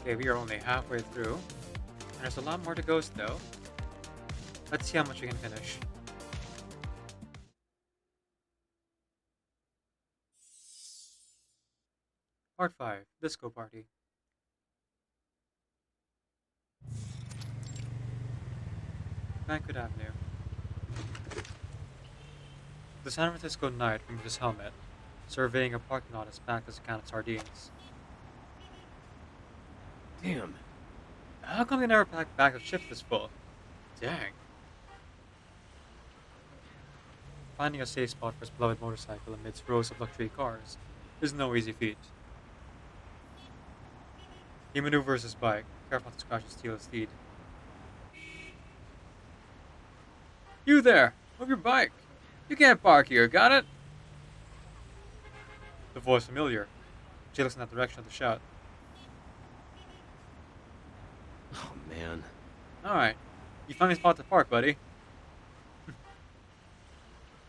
Okay, we are only halfway through. And there's a lot more to go still. Let's see how much we can finish. Part 5, Disco Party. Banquet Avenue. The San Francisco Knight removed his helmet, surveying a parking lot as packed as a can of sardines. Damn. How come they never pack bags of chips this full? Dang. Finding a safe spot for his beloved motorcycle amidst rows of luxury cars is no easy feat. He maneuvers his bike, careful not to scratch his steel steed. You there! Move your bike! You can't park here, got it? The voice familiar. Jay looks in that direction of the shout. Oh, man. Alright. You found me a spot to park, buddy.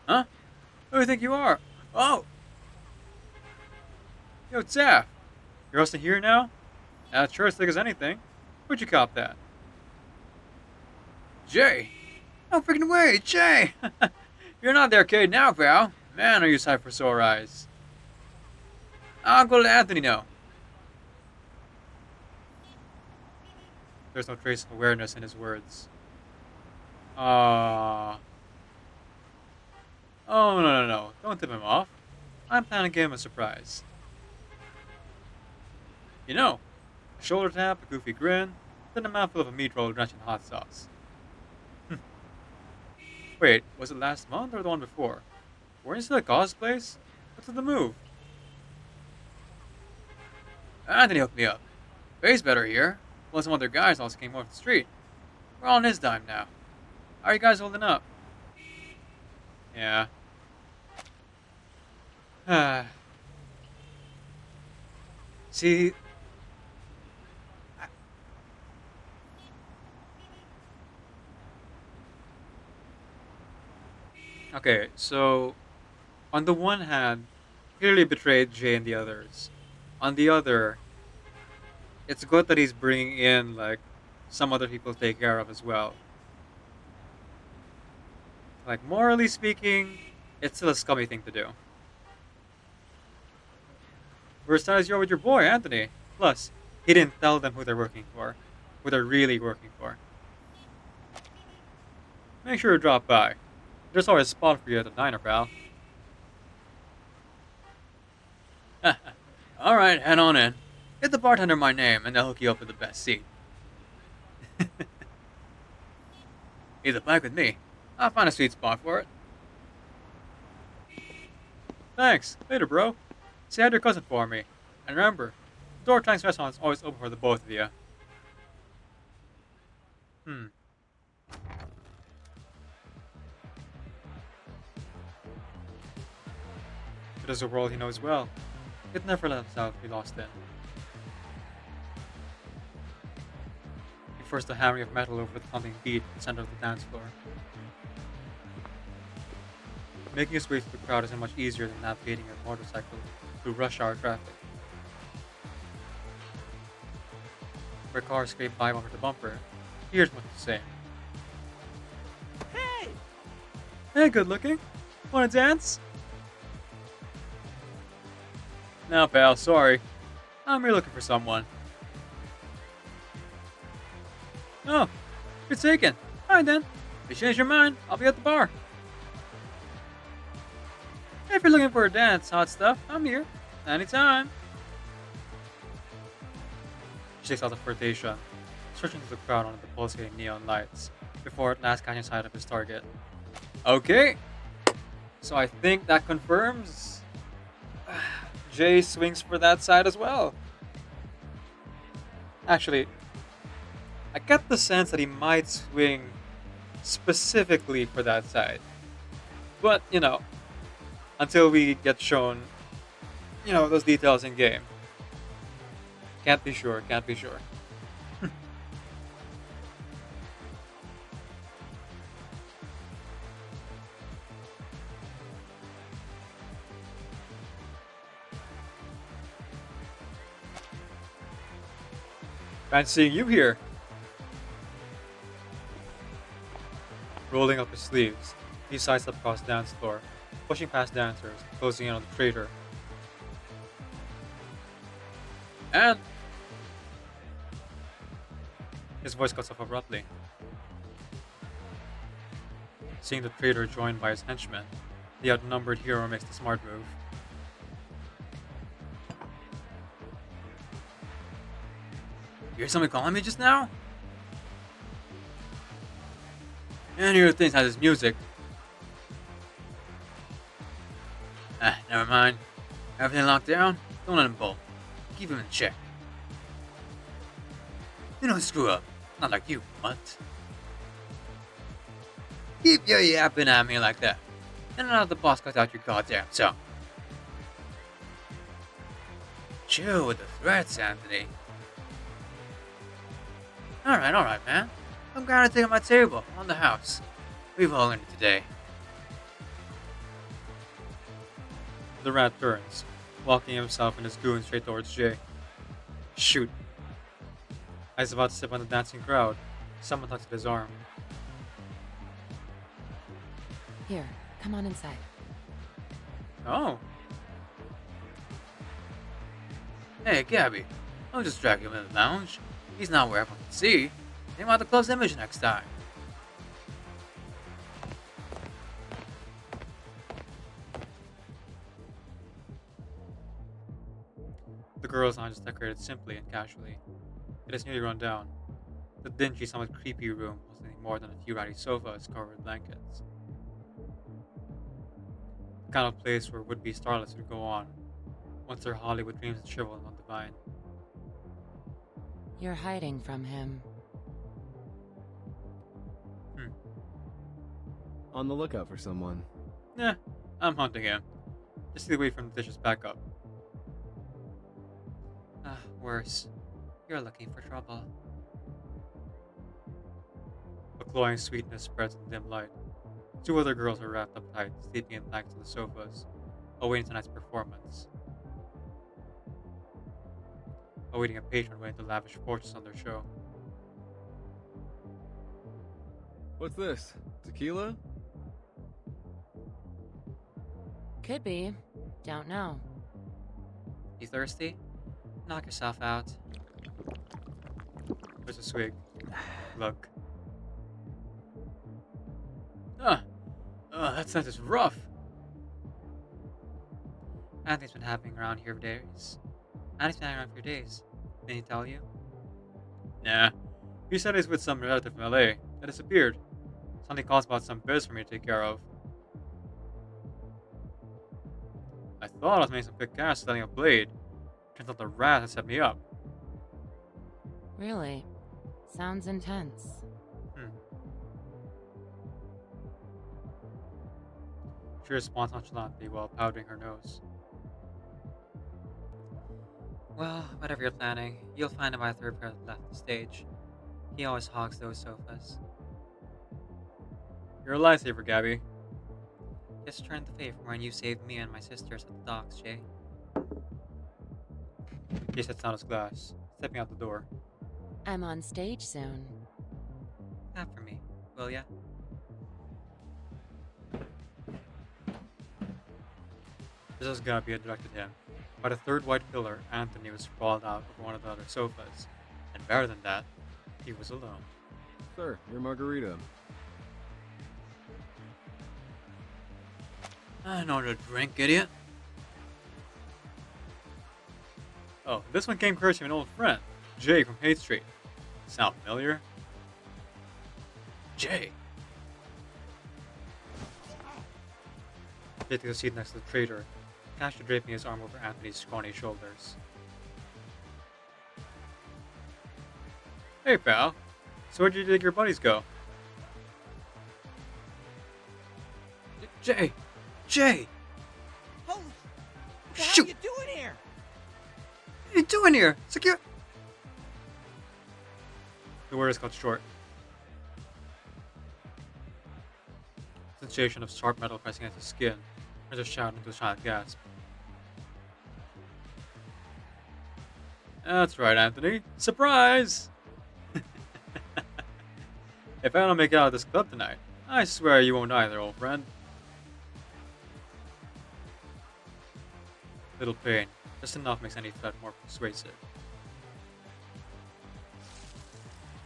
Huh? Who do you think you are? Oh! Yo, Taff! You're also here now? Sure as thick as anything. Where'd you cop that? Jay! No freaking way, Jay! You're not the arcade now, pal. Man, are you sight for sore eyes. I'll go let Anthony know. There's no trace of awareness in his words. Ah. Oh, no. Don't tip him off. I'm planning to give him a surprise. You know, a shoulder tap, a goofy grin, then a mouthful of a meat roll drenched in hot sauce. Wait, was it last month or the one before? Weren't you still at Gauze's place? What's the move? Anthony hooked me up. Pays better here. Plus some other guys also came off the street. We're all on his dime now. How are you guys holding up? Yeah. See... Okay, so... On the one hand, clearly betrayed Jay and the others. On the other, it's good that he's bringing in, like, some other people to take care of as well. Like, morally speaking, it's still a scummy thing to do. We're as sad as you are with your boy, Anthony. Plus, he didn't tell them who they're working for. Who they're really working for. Make sure to drop by. There's always a spot for you at the diner, pal. Alright, head on in. Get the bartender my name, and they'll hook you up with the best seat. He's a bike with me. I'll find a sweet spot for it. Thanks. Later, bro. Say hi to your cousin for me. And remember, the Door Tanks restaurant is always open for the both of you. It is a world he knows well. He'd never let himself be lost in. He forced the hammering of metal over the thumping beat at the center of the dance floor. Making his way through the crowd isn't much easier than navigating a motorcycle through rush hour traffic. Where cars scrape by bumper to bumper, here's much the same. Hey! Hey, good looking. Wanna dance? No, pal, sorry. I'm here looking for someone. Oh, you're taken. Alright then. If you change your mind, I'll be at the bar. If you're looking for a dance, hot stuff, I'm here. Anytime. She takes out the flirtation, searching through the crowd under the pulsating neon lights, before at last catching sight of his target. Okay. So I think that confirms Jay swings for that side as well. Actually, I get the sense that he might swing specifically for that side. But, until we get shown, those details in game. Can't be sure. Fancy seeing you here. Rolling up his sleeves, he sidesteps across the dance floor, pushing past dancers, closing in on the traitor. And his voice cuts off abruptly. Seeing the traitor joined by his henchmen, the outnumbered hero makes the smart move. You hear somebody calling me just now? Any of the things has his music. Never mind. Everything locked down? Don't let him bolt. Keep him in check. You don't screw up. Not like you, mutt. Keep your yapping at me like that. And now the boss cut out your goddamn tongue. Chill with the threats, Anthony. Alright, man. I'm gonna take my table on the house. We've all earned it today. The rat turns, walking himself and his goon straight towards Jay. Shoot. As he's about to step on the dancing crowd, someone tugs at his arm. Here, come on inside. Oh. Hey, Gabby. Don't just drag him in the lounge. He's not where everyone can see. They want the close image next time. The girls' lounge is decorated simply and casually. It is nearly run down. The dingy, somewhat creepy room holds nothing more than a few ratty sofas covered with blankets. The kind of place where would-be starlets would go on, once their Hollywood dreams had shriveled on the vine. You're hiding from him. On the lookout for someone. Nah, I'm hunting him. Just to wait for him to dish his back up. Worse. You're looking for trouble. A cloying sweetness spreads in the dim light. Two other girls are wrapped up tight, sleeping in blankets on the sofas, awaiting tonight's performance. Awaiting a patron waiting to lavish fortunes on their show. What's this? Tequila? Could be. Don't know. You thirsty? Knock yourself out. There's a swig. Look. That scent is rough. Anthony's been having around here for days. Anthony's been hanging around for days. Didn't he tell you? Nah. He said he's with some relative from LA that disappeared. Something calls about some biz for me to take care of. I thought I was making some quick cash selling a blade. Turns out the rat had set me up. Really? Sounds intense. She responds nonchalantly while powdering her nose. Well, whatever you're planning, you'll find him by the third pair left the stage. He always hogs those sofas. You're a lifesaver, Gabby. Just returned the favor when you saved me and my sisters at the docks, Jay. He sets down his glass, stepping out the door. I'm on stage soon. Clap for me, will ya? Just as Gabby had directed him, by the third white pillar, Anthony was sprawled out of one of the other sofas, and better than that, he was alone. Sir, your margarita. I know to drink, idiot. Oh, this one came courtesy of an old friend, Jay from Hate Street. Sound familiar? Jay! Jay took a seat next to the traitor, casually draping his arm over Anthony's scrawny shoulders. Hey, pal. So where'd you think your buddies go? Jay! Jay! Holy! What the hell Shoot! are you doing here? What are you doing here? Secure! The word is cut short. Sensation of sharp metal pressing against his skin turns a shout into a silent gasp. That's right, Anthony. Surprise! If I don't make it out of this club tonight, I swear you won't either, old friend. Little pain. Just enough makes any threat more persuasive.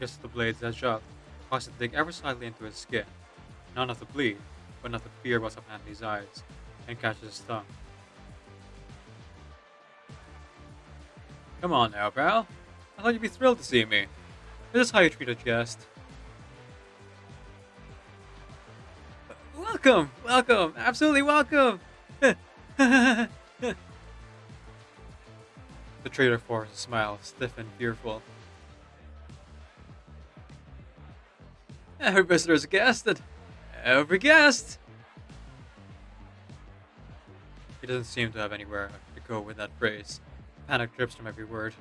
Just the blades edge up, caused to dig ever slightly into his skin. Not enough to bleed, but enough to fear what's up Anthony's eyes, and catches his tongue. Come on now, pal. I thought you'd be thrilled to see me. Is this how you treat a guest? Welcome! Welcome! Absolutely welcome! The traitor forced a smile, stiff and fearful. Every visitor's a guest, and every guest! He doesn't seem to have anywhere to go with that phrase. Panic drips from every word.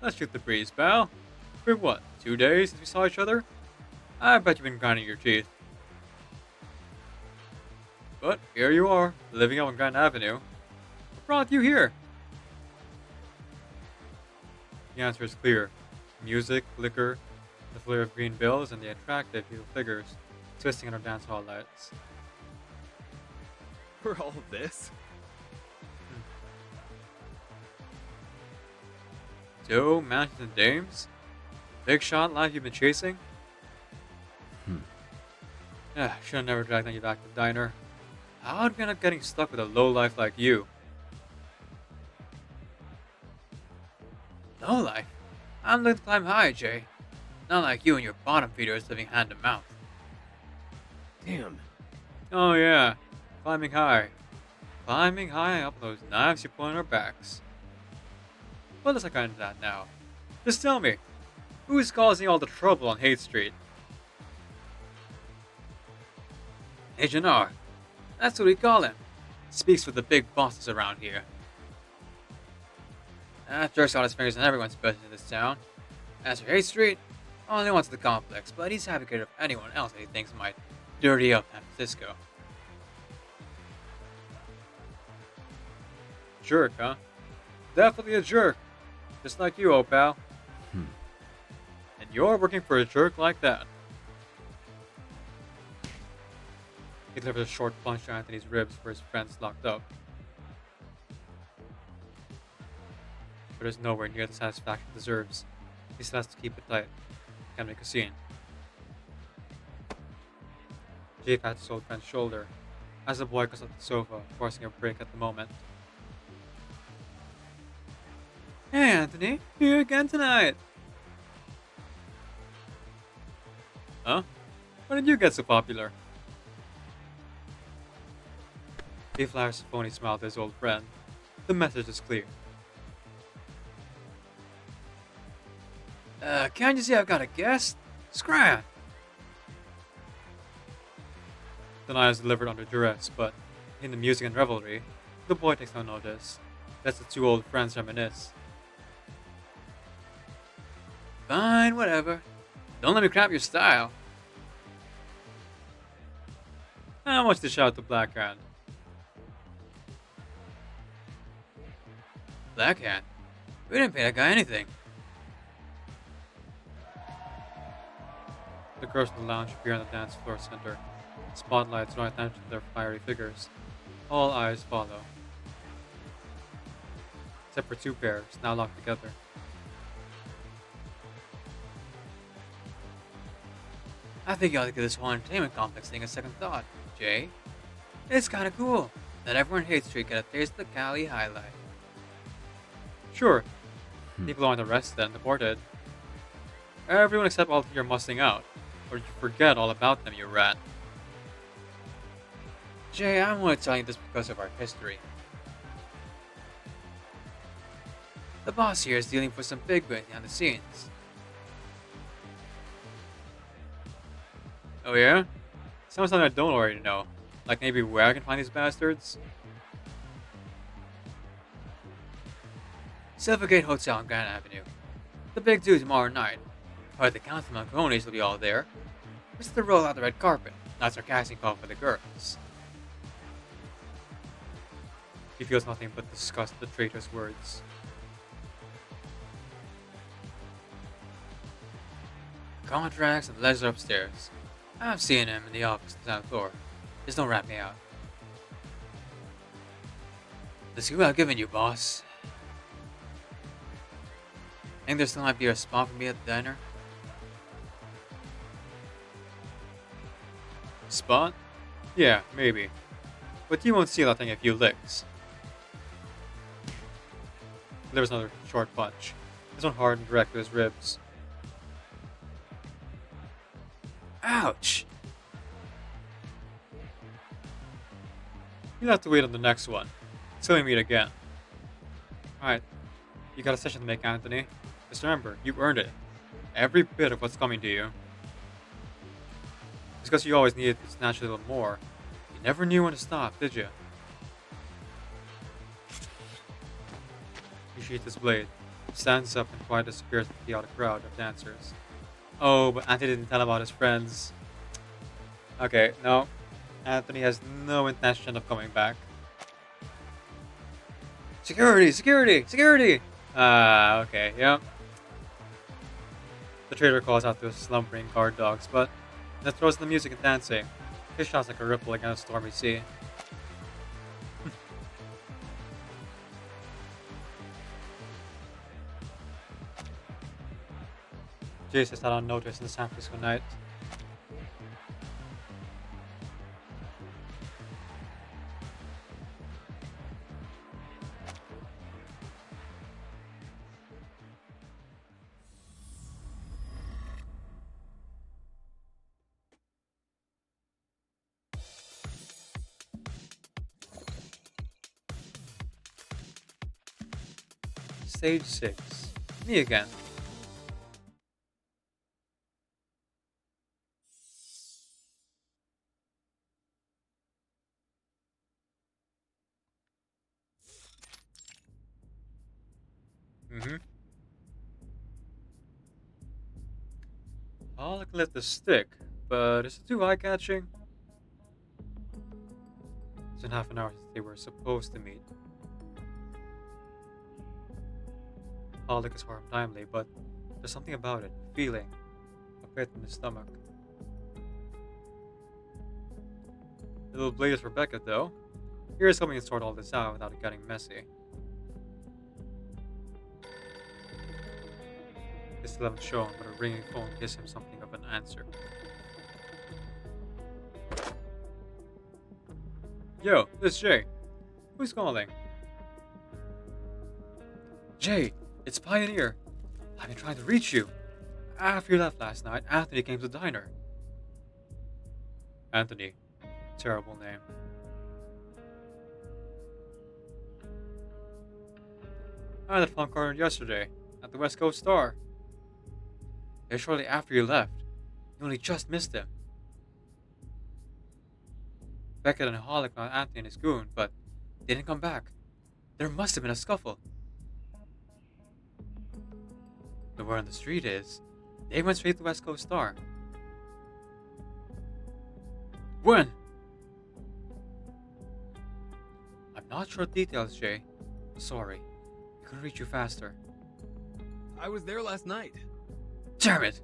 Let's shoot the breeze, pal. For what, 2 days since we saw each other? I bet you've been grinding your teeth. But here you are, living out on Grand Avenue. What brought you here? The answer is clear. Music, liquor, the flare of green bills, and the attractive little figures twisting on our dance hall lights. For all of this? So, mountains and dames? Big shot life you've been chasing? Should have never dragged you back to the diner. How'd we end up getting stuck with a lowlife like you? Lowlife? I'm looking to climb high, Jay. Not like you and your bottom feeders living hand to mouth. Damn. Oh yeah, climbing high. Climbing high up those knives you put on our backs. But let's not get into that now. Just tell me, who's causing all the trouble on Haight Street? Agent R. That's what we call him. Speaks with the big bosses around here. That jerk's got his fingers in everyone's business in this town. As for Haight Street, only wants the complex, but he's advocate of anyone else that he thinks might dirty up San Francisco. Jerk, huh? Definitely a jerk. Just like you, old pal. And you're working for a jerk like that. He delivers a short punch to Anthony's ribs for his friends locked up. But it's nowhere near the satisfaction it deserves. He still has to keep it tight. Can't make a scene. Jay pats his old friend's shoulder as the boy goes off the sofa, forcing a break at the moment. Hey Anthony, here again tonight! Huh? When did you get so popular? He flashes a phony smile to his old friend. The message is clear. Can't you see I've got a guest? Scram! The line is delivered under duress, but in the music and revelry, the boy takes no notice. Lets the two old friends reminisce. Fine, whatever. Don't let me cramp your style. How much to shout to Blackhand? Blackhand? We didn't pay that guy anything. The girls in the lounge appear on the dance floor center. Spotlights draw attention to their fiery figures. All eyes follow. Except for two pairs, now locked together. I think you ought to give this whole entertainment complex thing a second thought, Jay. It's kinda cool that everyone in Haight Street get a taste of the Cali high life. Sure. People aren't arrested and deported. Everyone except all you're mussing out. Or you forget all about them, you rat. Jay, I'm only telling you this because of our history. The boss here is dealing with some big brains behind the scenes. Oh yeah? Something I don't already know. Like maybe where I can find these bastards? Silvergate Hotel on Grand Avenue. The big do tomorrow night. Heard the councilman cronies will be all there. It's to roll out the red carpet, not sarcastic call for the girls. He feels nothing but disgust at the traitor's words. Contracts and letters upstairs. I've seen him in the office on the top floor. Just don't rat me out. Let's see what I've given you, boss. Think there still might be a spot for me at the diner? Spot? Yeah, maybe. But you won't see nothing a few licks. There was another short punch. This one hard and direct to his ribs. Ouch! You'll have to wait on the next one. Till we meet again. Alright. You got a session to make, Anthony. Just remember, you earned it. Every bit of what's coming to you. Just because you always needed to snatch a little more, you never knew when to stop, did you? He sheathes his blade, stands up, and quietly disappears into the chaotic crowd of dancers. Oh, but Anthony didn't tell about his friends. Okay, no. Anthony has no intention of coming back. Security! Security! Security! Okay, yep. The traitor calls out to his slumbering guard dogs, but that throws the music and dancing. His shot's like a ripple against a stormy sea. Jace is not on notice in the San Francisco night. Stage 6. Me again. I'll let the stick, but is it too eye-catching? It's been half an hour since they were supposed to meet. Pollock is far from timely, but there's something about it, a feeling, a pit in the stomach. The little blade is Rebecca, though. Here's hoping to sort all this out without it getting messy. They still haven't shown, but a ringing phone gives him something of an answer. Yo, this is Jay. Who's calling? Jay, it's Pioneer. I've been trying to reach you. After you left last night, Anthony came to the diner. Anthony. Terrible name. I had that phone call yesterday at the West Coast Star. It was shortly after you left. You only just missed him. Beckett and Hollick found Anthony and his goon, but they didn't come back. There must have been a scuffle. The word on the street is, they went straight to West Coast Star. When? I'm not sure of details, Jay. Sorry. I couldn't reach you faster. I was there last night. Damn it!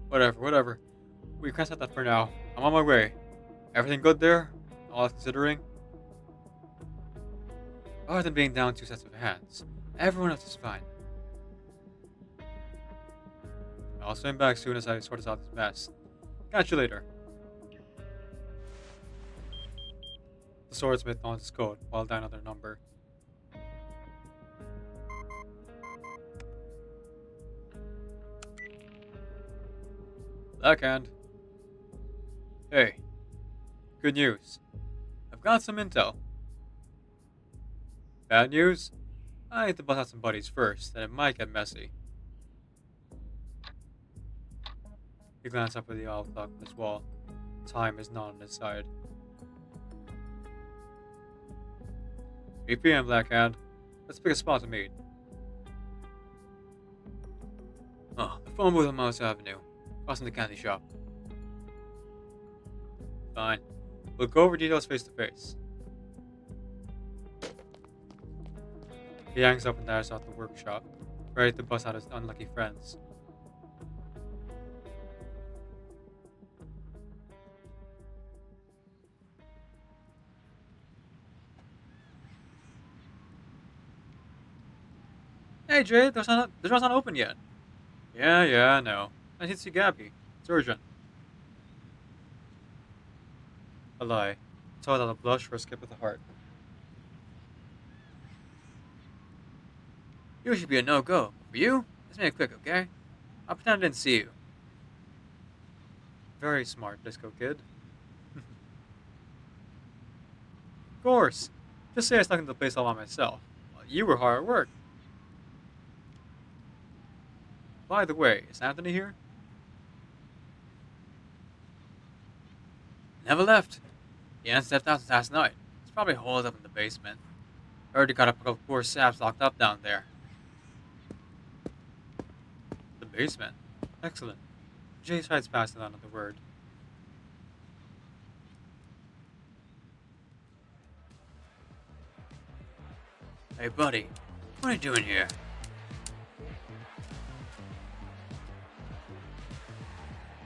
Whatever. We can set that for now. I'm on my way. Everything good there? All else considering? Other than being down 2 sets of hands, everyone else is fine. I'll swim back soon as I sort out this mess. Catch you later. The swordsmith dons his coat while dialing another number. Backhand. Hey. Good news. I've got some intel. Bad news? I need to bust out some buddies first, and it might get messy. He glanced up at the owl clock on his wall. Time is not on his side. 8 p.m. Blackhand. Let's pick a spot to meet. Oh, the phone booth on Mouse Avenue. Crossing the candy shop. Fine. We'll go over details face to face. He hangs up and dashes out the workshop, ready to bust out his unlucky friends. Hey Jay, the door's not open yet. Yeah, I know. I need to see Gabby. It's urgent. A lie. It's all out of blush or a skip of the heart. You should be a no-go. For you, let's make it quick, okay? I'll pretend I didn't see you. Very smart, Disco Kid. Of course. Just say I stuck into the place all by myself. Well, you were hard at work. By the way, is Anthony here? Never left. He hadn't stepped out since last night. He's probably holed up in the basement. Heard he got a couple of poor saps locked up down there. The basement? Excellent. Jay strides past without another word. Hey buddy, what are you doing here?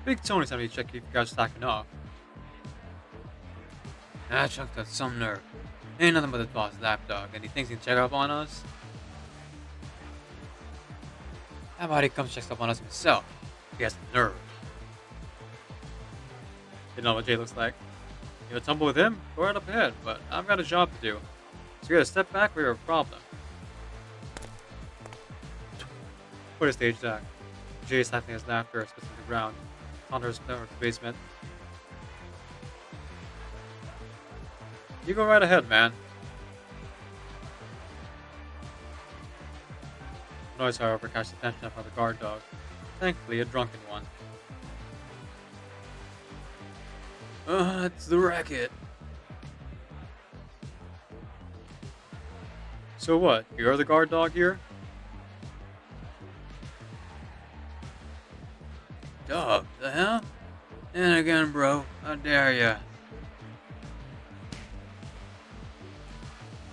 Big Tony sent me to check if you guys are stacking off. Ah, Chuck got some nerve. Ain't nothing but the boss lapdog, and he thinks he can check up on us? How about he comes checks up on us himself? He has the nerve. You know what Jay looks like. You want to tumble with him? Go right up ahead, but I've got a job to do. So you gotta step back or you're a problem. Put a stage act. Jay is laughing his laughter, spits on the ground. Thunders down to the basement. You go right ahead, man. The noise, however, catches attention of the guard dog. Thankfully, a drunken one. It's the racket. So what? You're the guard dog here? Dog, the hell? And again, bro. How dare ya?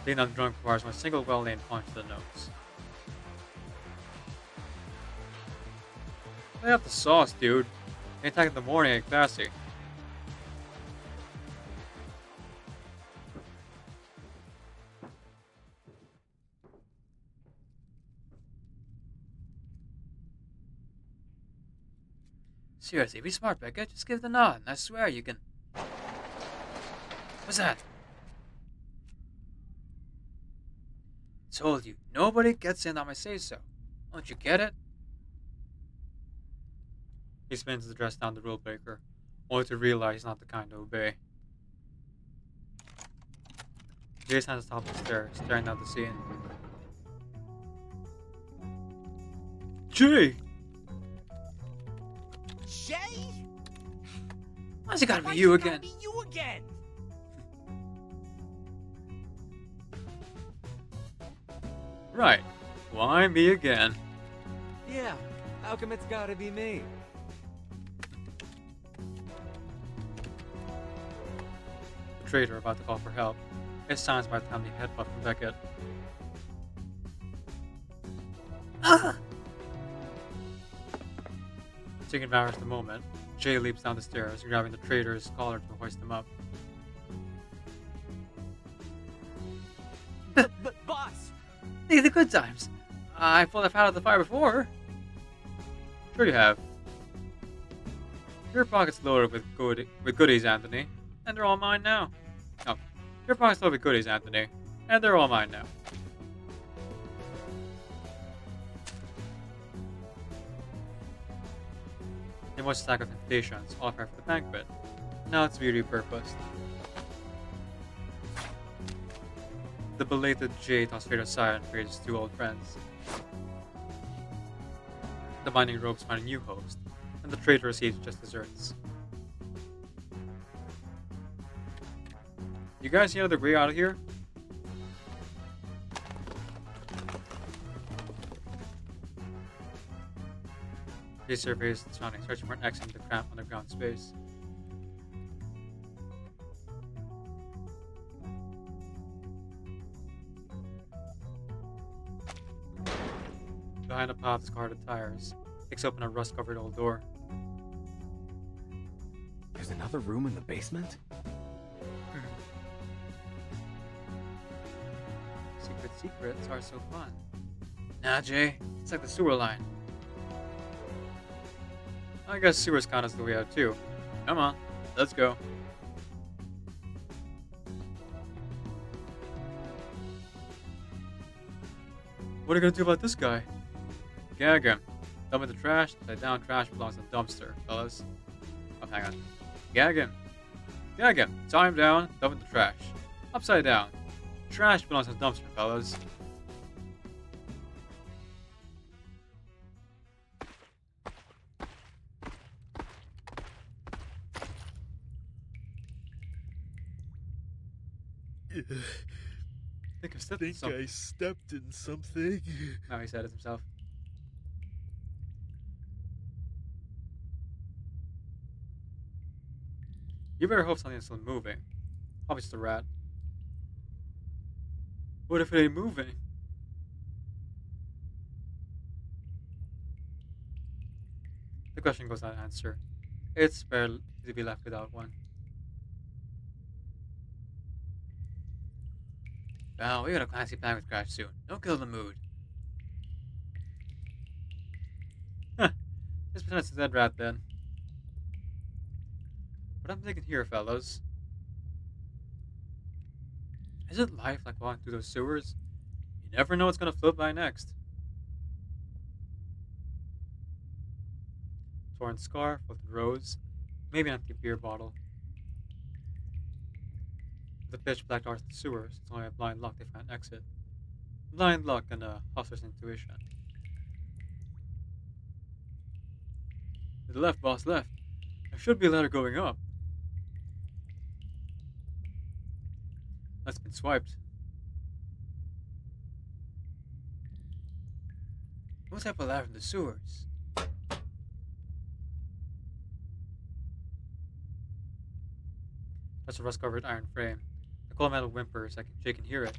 Being on drunk requires one single well-aimed punch to the nose. Lay off the sauce, dude. Ain't attack in the morning ain't classy. Seriously, be smart, Becca. Just give the nod, and I swear you can... What's that? Told you, nobody gets in on my say-so. Don't you get it? He spins his dress down the rule breaker, only to realize he's not the kind to obey. Jason at the top of the stairs, staring down the scene. Jay! Jay? Why's it gotta Why's be you it gotta again? be you again? Right. Why me again? Yeah, how come it's gotta be me? The traitor about to call for help. It's silenced by the time he headbutt from Beckett. Taking advantage of the moment, Jay leaps down the stairs, grabbing the traitor's collar to hoist him up. But boss! These are the good times. I pulled a out of the fire before. Sure you have. Your pocket's loaded with goodies, Anthony, and they're all mine now. No, your pocket's loaded with goodies, Anthony, and they're all mine now. He was a stack of invitations, all prepared for the banquet. Now it's to be repurposed. The belated Jay tossed Vader aside and created his two old friends. The binding robes find a new host, and the traitor receives just desserts. You guys see another way out of here? Jay surveys the surroundings, searching for an exit into the cramped underground space. behind a pile of discarded tires. Kicks open a rust-covered old door. There's another room in the basement? Secrets are so fun. Nah, Jay. It's like the sewer line. I guess sewers count as the way out, too. Come on. Let's go. What are you gonna do about this guy? Gag him. Dump in the trash. Upside down trash belongs in the dumpster, fellas. Oh, hang on. Gag him. Gag him. Tie him down. Dump in the trash. Upside down. Trash belongs in the dumpster, fellas. I think I stepped in something. I stepped in something. Now he said it himself. You better hope something's still moving. Probably just a rat. What if it ain't moving? The question goes without answer. It's fair to be left without one. Well, we got a classy plan with Crash soon. Don't kill the mood. Huh. Just pretend it's a dead rat then. But I'm thinking here, fellas. Isn't life like walking through those sewers? You never know what's gonna float by next. Torn scarf, wilted rose, maybe an empty beer bottle. The pitch black dark sewers, it's only a blind luck they find an exit. Blind luck and a hustler's intuition. To the left, boss, left. There should be a ladder going up. That's been swiped. What type of ladder in the sewers? That's a rust-covered iron frame. The cold metal whimpers, Jay can hear it.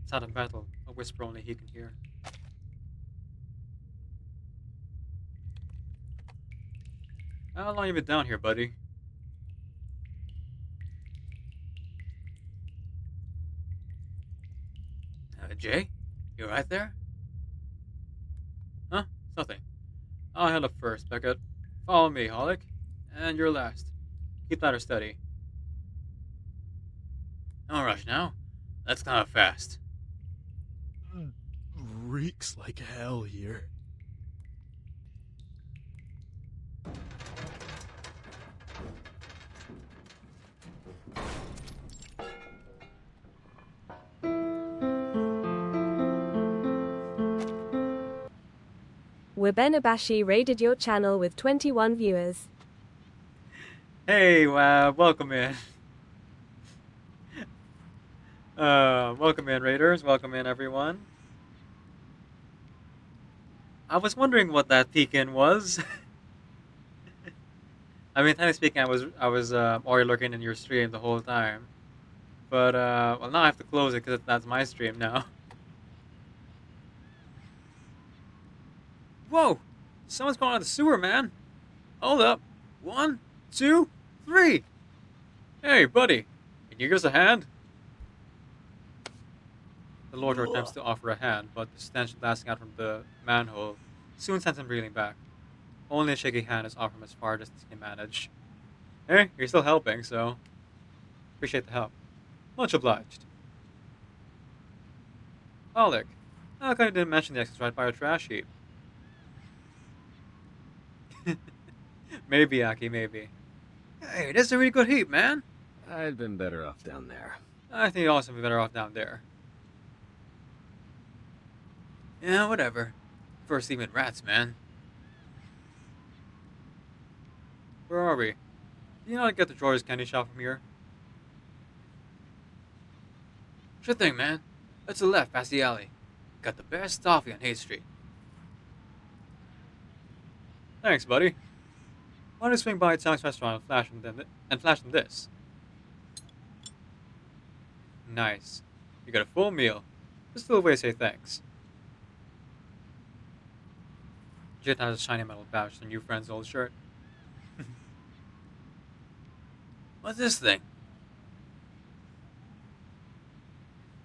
It's not a metal, a whisper only he can hear. How long you been down here, buddy? Jay? You right there? Huh? It's nothing. I'll head up first, Beckett. Follow me, Holic. And you're last. Keep ladder steady. Don't rush now. That's kind of fast. Reeks like hell here. Wabenabashi raided your channel with 21 viewers. Hey, welcome in. Welcome in, Raiders. Welcome in, everyone. I was wondering what that peek-in was. I mean, technically speaking, I was already lurking in your stream the whole time. But, well, now I have to close it because that's my stream now. Whoa! Someone's going out of the sewer, man! Hold up. 1, 2, 3! Hey, buddy! Can you give us a hand? The Lord attempts to offer a hand, but the stench blasting out from the manhole soon sends him reeling back. Only a shaky hand is offered him as far as he can manage. Hey, you're still helping, so appreciate the help. Much obliged. Alec, how come you didn't mention the exits right by our trash heap? Maybe, Aki, maybe. Hey, this is a really good heap, man. I'd been better off down there. I think you'd also be better off down there. Yeah, whatever. First even rats, man. Where are we? Do you know how to get to George's candy shop from here? Sure thing, man. Let's the left past the alley. Got the best toffee on Hay Street. Thanks, buddy. Why don't you swing by Tang's restaurant and flash them this? Nice. You got a full meal. Just a little way to say thanks. Jit has a shiny metal badge, the new friend's old shirt. What's this thing?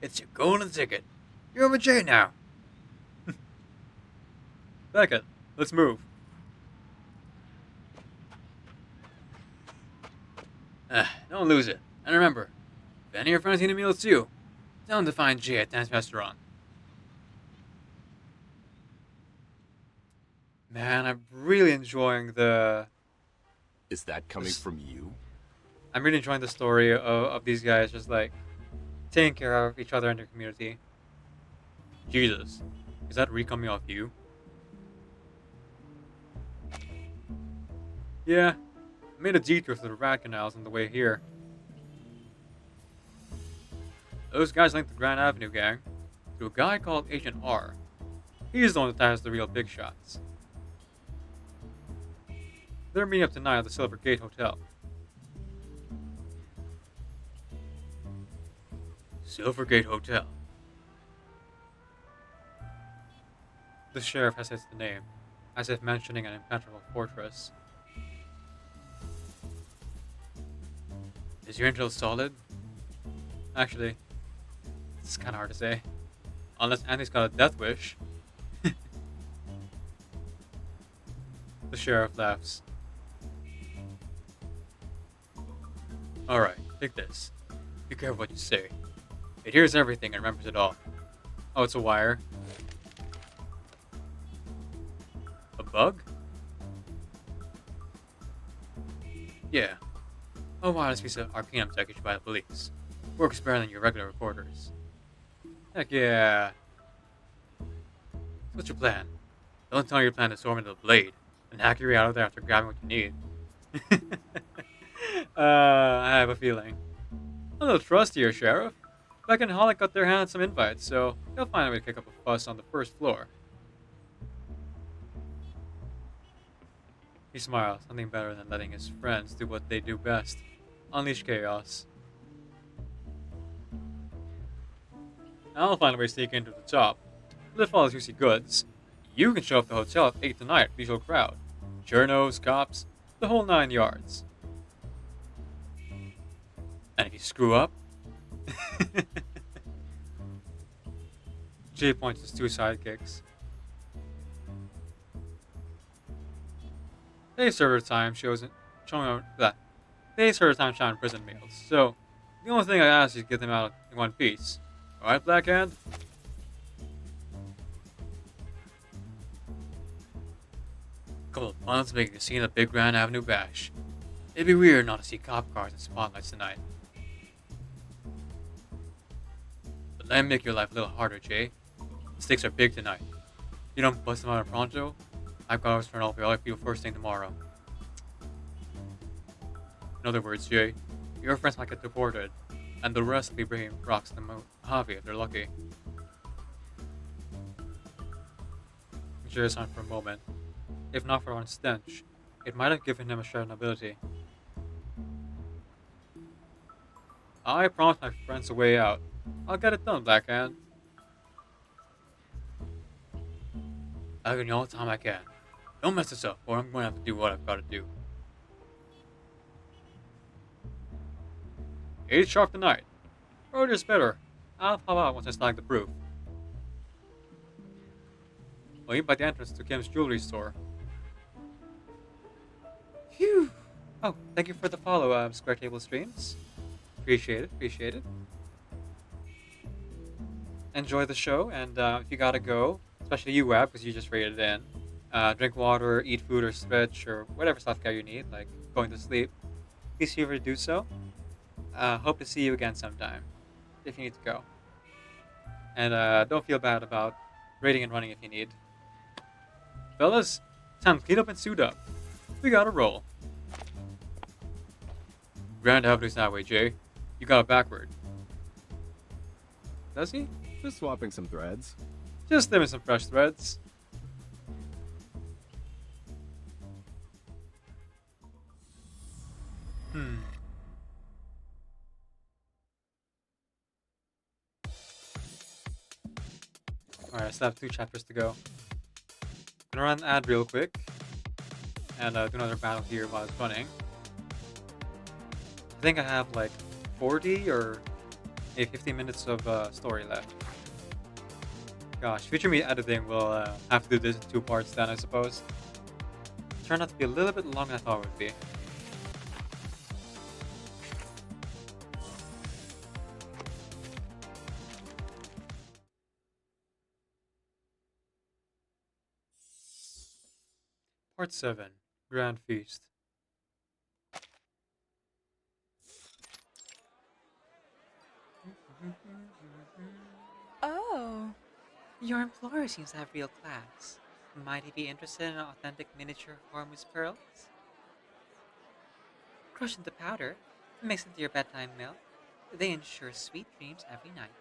It's your golden ticket. You're with Jay now. Beckett, let's move. Don't lose it. And remember, if any of your friends need a meal too, tell them to find Jay at Dan's restaurant. Man, I'm really enjoying the... Is that coming from you? I'm really enjoying the story of these guys just like taking care of each other and their community. Jesus, is that Reed coming off you? Yeah, I made a detour through the rat canals on the way here. Those guys linked the Grand Avenue gang to a guy called Agent R. He's the one that has the real big shots. They're meeting up tonight at the Silver Gate Hotel. Silvergate Hotel. The sheriff hesitates the name, as if mentioning an impenetrable fortress. Is your intel solid? Actually, it's kind of hard to say. Unless Andy's got a death wish. The sheriff laughs. Alright, take this. Be careful what you say. It hears everything and remembers it all. Oh, it's a wire. A bug? Yeah. A wireless piece of RPM tech issued by the police. Works better than your regular recorders. Heck yeah. What's your plan? Don't tell me your plan to storm into the Blade and hack your way out of there after grabbing what you need. I have a feeling. A little trust here, Sheriff. Beck and Hollick got their hands on some invites, so they'll find a way to kick up a fuss on the first floor. He smiles, nothing better than letting his friends do what they do best. Unleash chaos. I'll find a way to sneak into the top. Lift all the juicy goods. You can show up at the hotel at 8 tonight, usual crowd. Journos, cops, the whole 9 yards. And if you screw up... Jay points his 2 sidekicks. They serve their time showing that. They serve their time showing prison meals, so the only thing I ask is to get them out in one piece. Alright, Blackhand? Couple of months making a scene at Big Grand Avenue Bash. It'd be weird not to see cop cars and spotlights tonight. But let me make your life a little harder, Jay. The stakes are big tonight. You don't bust them out of pronto, I've got to turn off all people first thing tomorrow. In other words, Jay, your friends might get deported, and the rest will be bringing rocks to Mojave if they're lucky. Jay signed for a moment. If not for one stench, it might have given him a shared nobility. I promised my friends a way out. I'll get it done, Blackhand. I'll give you all the time I can. Don't mess this up, or I'm going to have to do what I've got to do. 8 sharp tonight. Earlier's better. I'll pop out once I snag the proof. I'll eat by the entrance to Kim's jewelry store. Phew! Oh, thank you for the follow, Square Table Streams. Appreciate it, appreciate it. Enjoy the show, and if you gotta go, especially you, Wab, because you just rated in, drink water, eat food, or stretch, or whatever self-care you need, like going to sleep, please feel free to do so. Hope to see you again sometime, if you need to go. And don't feel bad about raiding and running if you need. Fellas, time to clean up and suit up. We gotta roll. Grand Avenue's that way, Jay. You got it backward. Does he? Just swapping some threads. Just them some fresh threads. Alright, I still have 2 chapters to go. Gonna run an ad real quick and do another battle here while it's running. I think I have like 40 or maybe 50 minutes of story left. Gosh, future me editing will have to do this in 2 parts then, I suppose. Turned out to be a little bit longer than I thought it would be. Part 7, Grand Feast. Oh. Your employer seems to have real class. Might he be interested in authentic miniature Hormuz pearls? Crush into powder, mix into your bedtime milk. They ensure sweet dreams every night.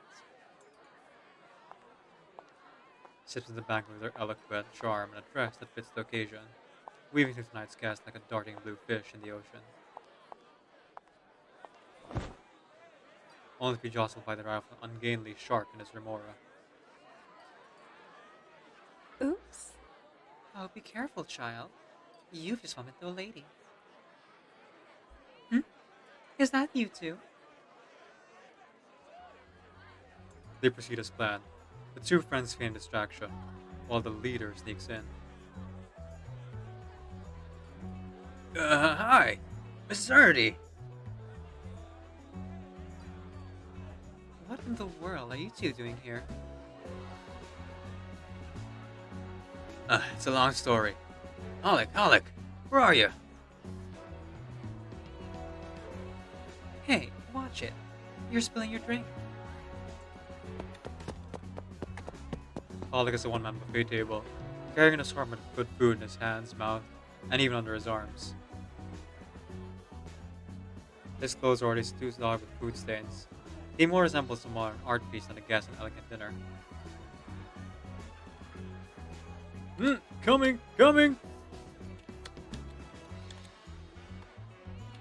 Sips in the bank with her eloquent charm and a dress that fits the occasion, weaving through tonight's guest like a darting blue fish in the ocean. Only to be jostled by the rifle ungainly sharp in his remora. Oops. Oh, be careful, child. You've just bumped into a lady. Is that you two? They proceed as planned. The 2 friends feign distraction, while the leader sneaks in. Hi, Mrs. Erdy. What in the world are you two doing here? It's a long story. Alec, where are you? Hey, watch it. You're spilling your drink. Alec is a one-man buffet table, carrying an assortment of good food in his hands, mouth, and even under his arms. His clothes are already stewed with food stains. He more resembles a modern art piece than a guest at an elegant dinner. Coming!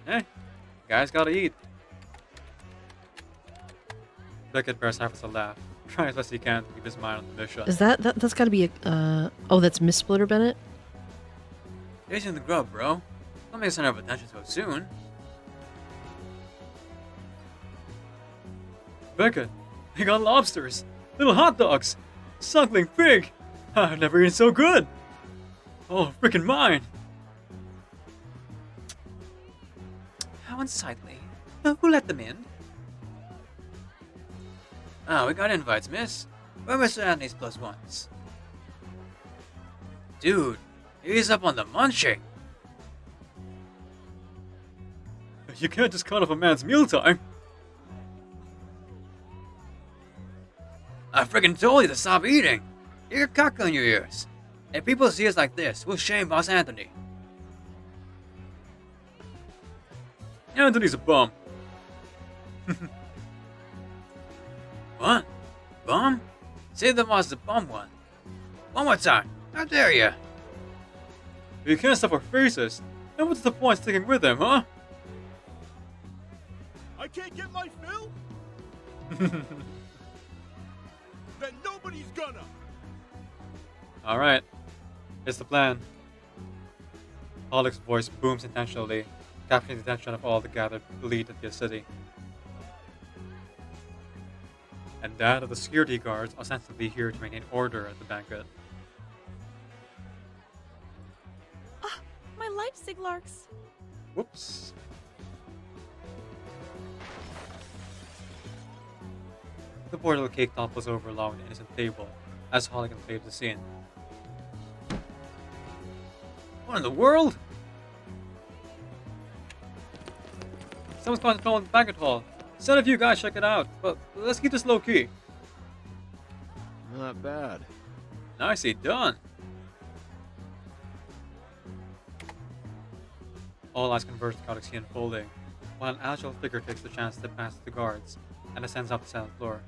Hey, guys gotta eat. Beckett bears half as a laugh, trying as best he can to keep his mind on the mission. Is that's gotta be a, oh, that's Miss Splitter Bennett? Chasing the grub, bro. Don't make center of attention so soon. Beckett, they got lobsters, little hot dogs, suckling pig. I've never eaten so good. Oh, freaking mine. How unsightly. Who let them in? Oh, we got invites, miss. We're Mr. Anthony's plus ones. Dude, he's up on the munching. You can't just cut off a man's mealtime. I freaking told you to stop eating. You're cock on your ears. If people see us like this, we'll shame Boss Anthony. Anthony's a bum. What? Bum? Say the boss is a bum one. One more time. How dare you? You can't stop our faces. And what's the point sticking with him, huh? I can't get my fill? Then nobody's gonna. Alright. Here's the plan. Alec's voice booms intentionally, capturing the attention of all the gathered elite of the city. And that of the security guards ostensibly here to maintain order at the banquet. My Leipzig larks. Whoops. The poor little cake topples over along the innocent table as Holligan flavors the scene. What in the world? Someone's going to the banquet hall. Send a few guys check it out, but let's keep this low key. Not bad. Nicely done. All eyes converge to Galaxy unfolding, while an agile figure takes the chance to pass the guards and ascends up the 7th floor.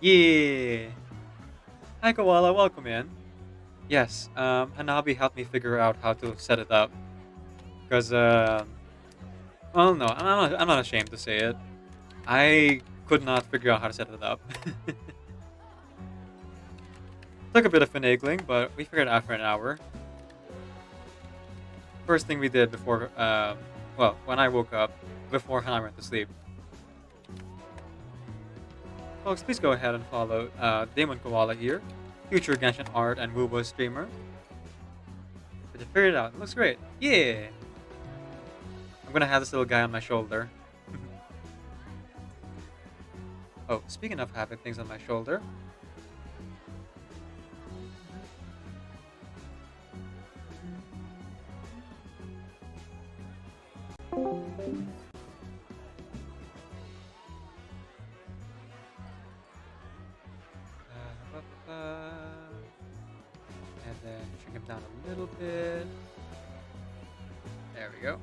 Yeah! Hi Koala, welcome in. Yes, Hanabi helped me figure out how to set it up. Because, well, no, I'm not ashamed to say it. I could not figure out how to set it up. Took a bit of finagling, but we figured it out for an hour. First thing we did before, well, when I woke up, before Hannah went to sleep. Folks, please go ahead and follow Damon Koala here, future Genshin art and Wubo streamer. But you figured it out. It looks great. Yeah! I'm gonna have this little guy on my shoulder. Oh, speaking of having things on my shoulder. And then shrink him down a little bit. There we go.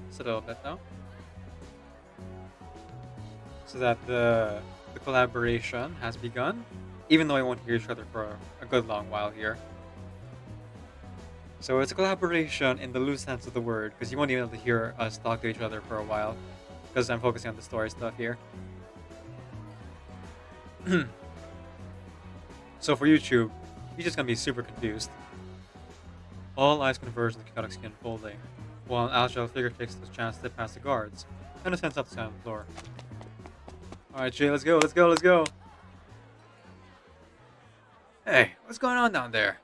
Just a little bit though. So that the collaboration has begun, even though we won't hear each other for a good long while here. So it's a collaboration in the loose sense of the word, because you won't even be able to hear us talk to each other for a while, because I'm focusing on the story stuff here. So for YouTube, you're just gonna be super confused. All eyes converge on the chaotic skin folding, while an agile figure takes the chance to slip past the guards, and ascends up the silent floor. Alright, Jay, let's go, let's go, let's go! Hey, what's going on down there?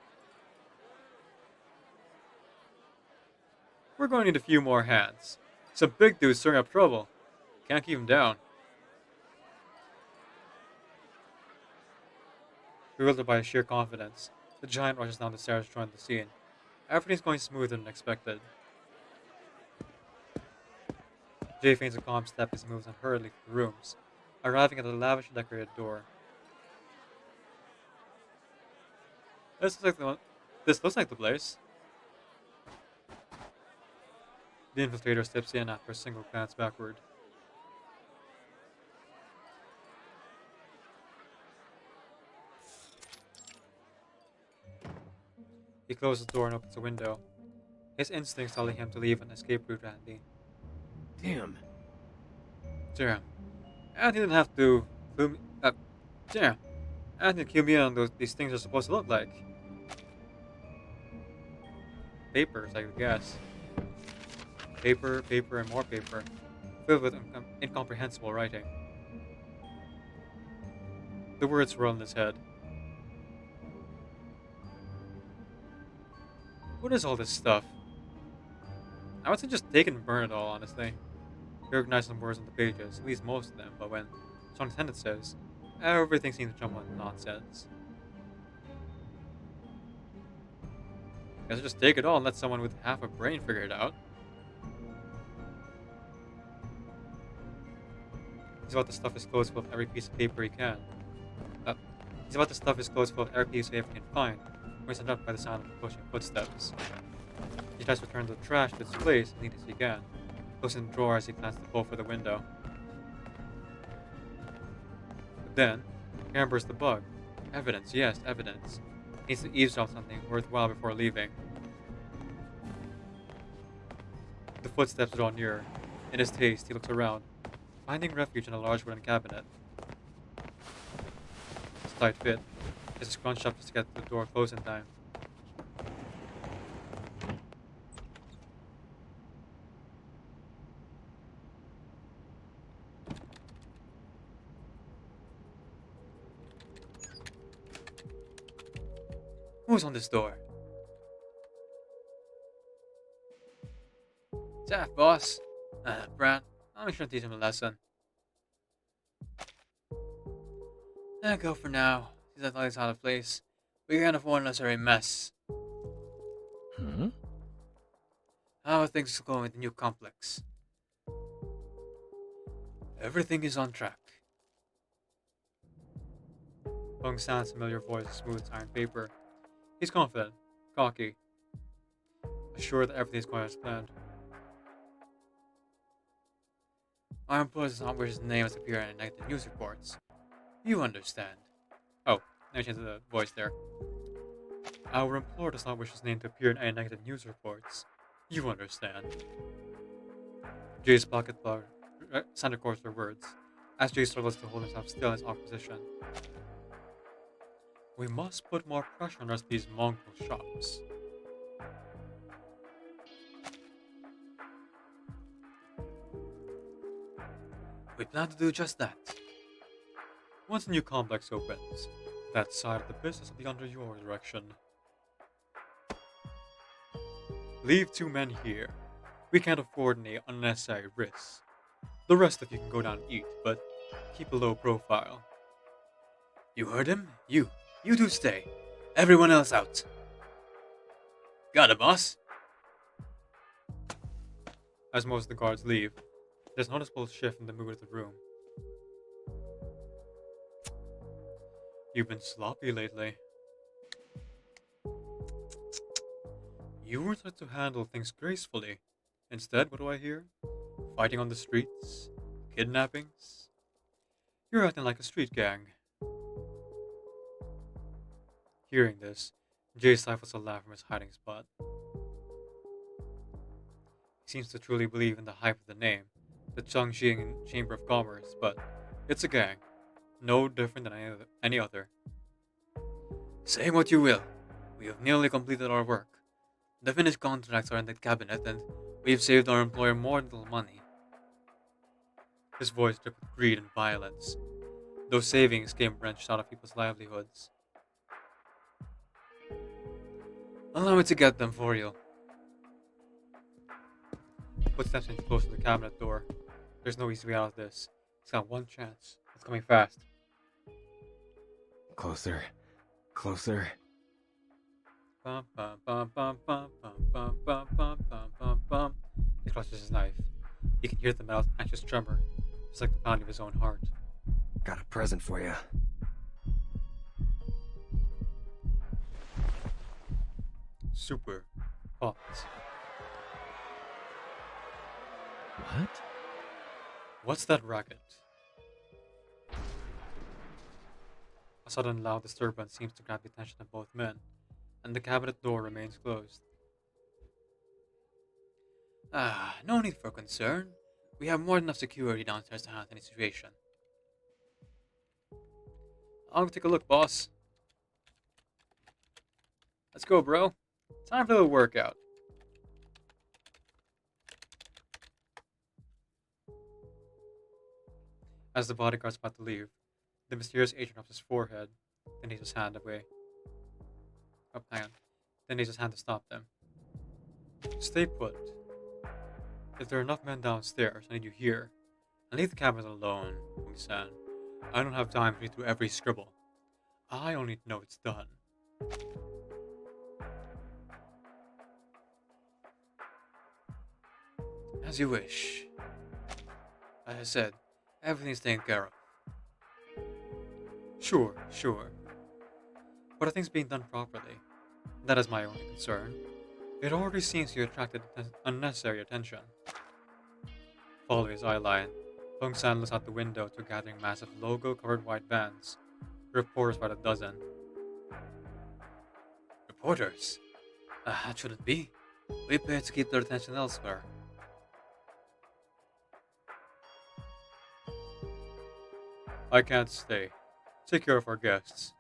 We're going to need a few more hands. Some big dude's stirring up trouble. Can't keep him down. Bewildered by his sheer confidence, the giant rushes down the stairs to join the scene. Everything's going smoother than expected. Jay feigns a calm step as he moves on hurriedly through the rooms, arriving at the lavishly decorated door. This looks like the place. The infiltrator steps in after a single glance backward. He closes the door and opens the window. His instincts telling him to leave an escape route handy. Damn. Damn. Anthony didn't have to damn. Anthony cue me on these things are supposed to look like. Papers, I guess. Paper, paper, and more paper, filled with incomprehensible writing. The words swirl in his head. What is all this stuff? I would say just take and burn it all, honestly. He recognizes some words on the pages, at least most of them, but when Song Attendant says, everything seems to jump on nonsense. Guess I'll just take it all and let someone with half a brain figure it out. He's about to stuff his clothes full of every piece of paper he can. He's about to stuff his clothes full of every piece of paper he can find, when he's interrupted by the sound of approaching footsteps. He tries to return the trash to its place as neat as he can, closing the drawer as he plans to pull for the window. But then, he remembers the bug. Evidence, yes, evidence. He needs to eavesdrop something worthwhile before leaving. The footsteps draw nearer. In his haste, he looks around, finding refuge in a large wooden cabinet. It's a tight fit. It's scrunched up just to get the door closed in time. Who's on this door? Zaf, boss. Brad, I'm sure to teach him a lesson. Go for now. He's at least out of place. We can't afford unnecessary mess. Huh? How are things going with the new complex? Everything is on track. Bung sounds familiar voice smooths iron paper. He's confident, cocky, assured that everything is going as planned. Our employer does not wish his name to appear in negative news reports. You understand. Oh, now change the voice there. Our employer does not wish his name to appear in any negative news reports. You understand. Jay's pocket center course their words, as Jay struggles to hold himself still in his awkward position. We must put more pressure on the rest of these mongrel shops. We plan to do just that. Once the new complex opens, that side of the business will be under your direction. Leave 2 men here. We can't afford any unnecessary risks. The rest of you can go down and eat, but keep a low profile. You heard him? You two stay. Everyone else out. Got it, boss. As most of the guards leave, there's a noticeable shift in the mood of the room. You've been sloppy lately. You were taught to handle things gracefully. Instead, what do I hear? Fighting on the streets? Kidnappings? You're acting like a street gang. Hearing this, Jay stifles a laugh from his hiding spot. He seems to truly believe in the hype of the name, the Chongqing Chamber of Commerce, but it's a gang, no different than any other. Say what you will. We have nearly completed our work. The finished contracts are in the cabinet, and we've saved our employer more than little money. His voice dripped with greed and violence. Those savings came wrenched out of people's livelihoods. Allow me to get them for you. Footsteps inch close to the cabinet door. There's no easy way out of this. He's got one chance. It's coming fast. Closer. Closer. Bum, bum, bum, bum, bum, bum, bum, bum, bum, bum, bum. He clutches his knife. He can hear the metal's anxious tremor, just like the pounding of his own heart. Got a present for you. Super hot. What? What's that racket? A sudden loud disturbance seems to grab the attention of both men, and the cabinet door remains closed. No need for concern. We have more than enough security downstairs to handle any situation. I'll go take a look, boss. Let's go, bro. Time for the workout. As the bodyguard's about to leave, the mysterious agent rubs his forehead, then he his hand away. Oh, hang on. Then he his hand to stop them. Stay put. If there are enough men downstairs, I need you here. And leave the cabinet alone, Hong-san. I don't have time to read through every scribble. I only need to know it's done. As you wish. As I said, everything's taken care of. Sure. But are things being done properly? That is my only concern. It already seems you attracted unnecessary attention. Following his eye line, Hong-san looks out the window to a gathering mass of logo-covered white vans. Reporters by the dozen. Reporters? That shouldn't be. We pay to keep their attention elsewhere. I can't stay. Take care of our guests.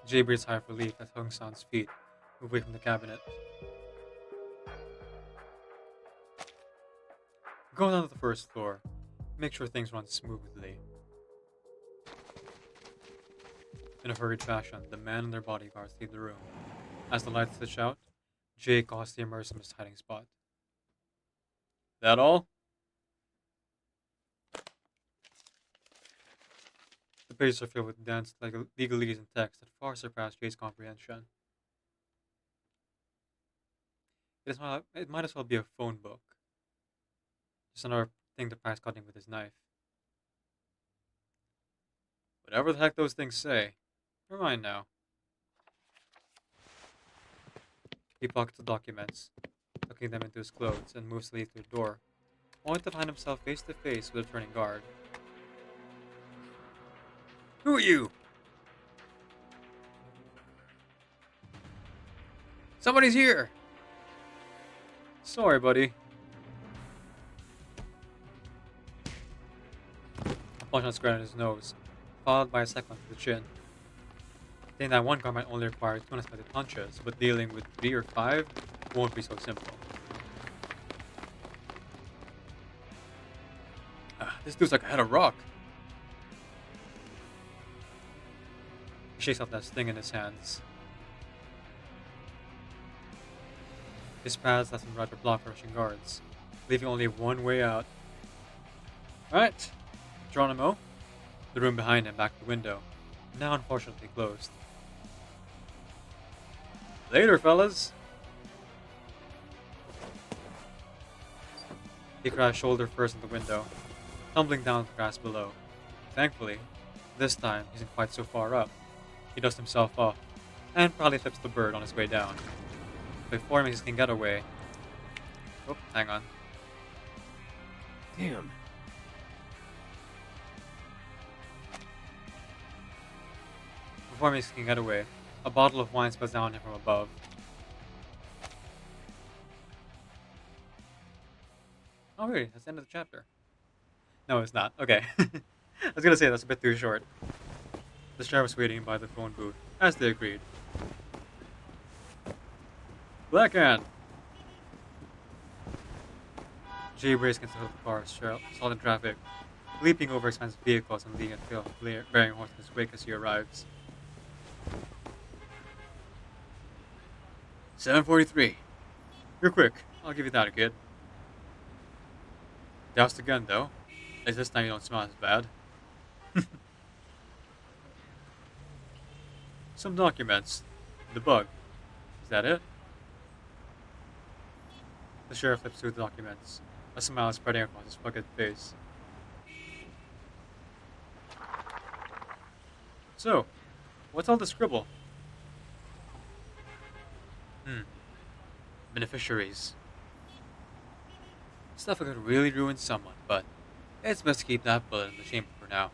Jay breathes a sigh of relief as Hong-san's feet move away from the cabinet. Go down to the first floor. Make sure things run smoothly. In a hurried fashion, the men and their bodyguards leave the room. As the lights switch out, Jay cautiously emerges from his hiding spot. That all? The pages are filled with dense legalese and text that far surpass Jay's comprehension. It might as well be a phone book. Just another thing to practice cutting with his knife. Whatever the heck those things say, never mind now. He pockets the documents, tucking them into his clothes, and moves to leave through the door, only to find himself face to face with a returning guard. Who are you? Somebody's here! Sorry, buddy. A punch on square in his nose followed by a second to the chin. Saying that one guard might only require 2 unexpected punches, but dealing with 3 or 5 won't be so simple. This dude's like a head of rock. He shakes off that sting in his hands. His pads left him right to block rushing guards, leaving only one way out. Alright, Geronimo. The room behind him, back to the window, now unfortunately closed. Later, fellas. He crashed shoulder first in the window, tumbling down to the grass below. Thankfully, this time he isn't quite so far up. He dusts himself off, and probably flips the bird on his way down. Before he makes his king getaway. Oh, hang on. Damn. Before he makes his king getaway, a bottle of wine spills down on him from above. Oh, really? That's the end of the chapter. No, it's not. Okay. I was gonna say that's a bit too short. The sheriff was waiting by the phone booth, as they agreed. Blackhand! Jay braced against the hood of the car, stalled in traffic, leaping over expensive vehicles and leading a tail of bearing horse in his wake as he arrives. 7:43. You're quick. I'll give you that, kid. Doused again, though. At least this time you don't smell as bad. Some documents. The bug. Is that it? The sheriff flips through the documents, a smile spreading across his rugged face. So, what's all the scribble? Beneficiaries. Stuff that could really ruin someone, but it's best to keep that bullet in the chamber for now.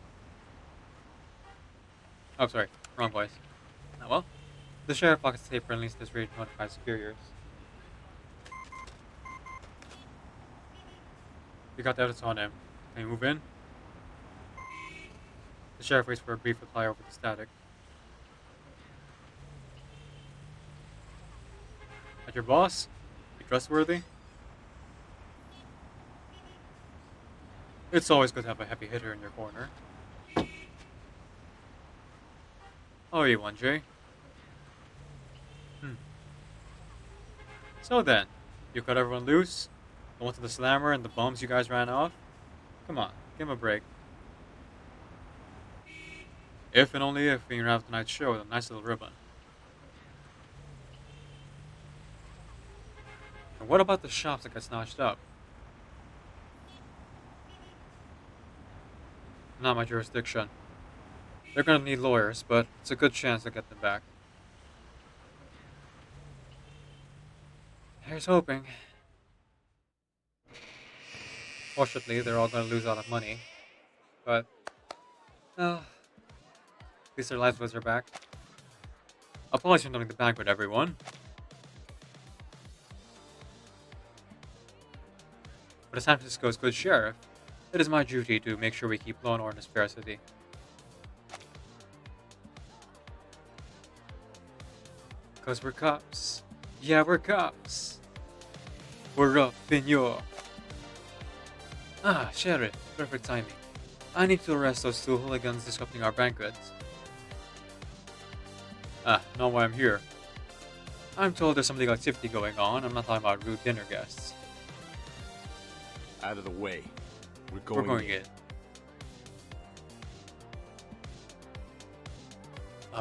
Oh, sorry. Wrong voice. Oh well. The sheriff pockets the paper and leaves this ready to notify superiors. You got the evidence on him. Can you move in? The sheriff waits for a brief reply over the static. At your boss? You trustworthy? It's always good to have a heavy hitter in your corner. How are you, 1J? So then, you cut everyone loose? The one to the slammer and the bums you guys ran off? Come on, give him a break. If and only if we can wrap tonight's show with a nice little ribbon. And what about the shops that got snatched up? Not my jurisdiction. They're gonna need lawyers, but it's a good chance to get them back. Here's hoping. Fortunately, they're all gonna lose a lot of money. But, well, at least their lives are back. Apologies for knowing the banquet, everyone. But as San Francisco's good sheriff, it is my duty to make sure we keep law and order in this fair city. Because we're cops. Yeah, we're cops. We're up in your... Ah, Sheriff. Perfect timing. I need to arrest those two hooligans disrupting our banquets. Ah, not why I'm here. I'm told there's some legal activity going on. I'm not talking about rude dinner guests. Out of the way. We're We're going, going in.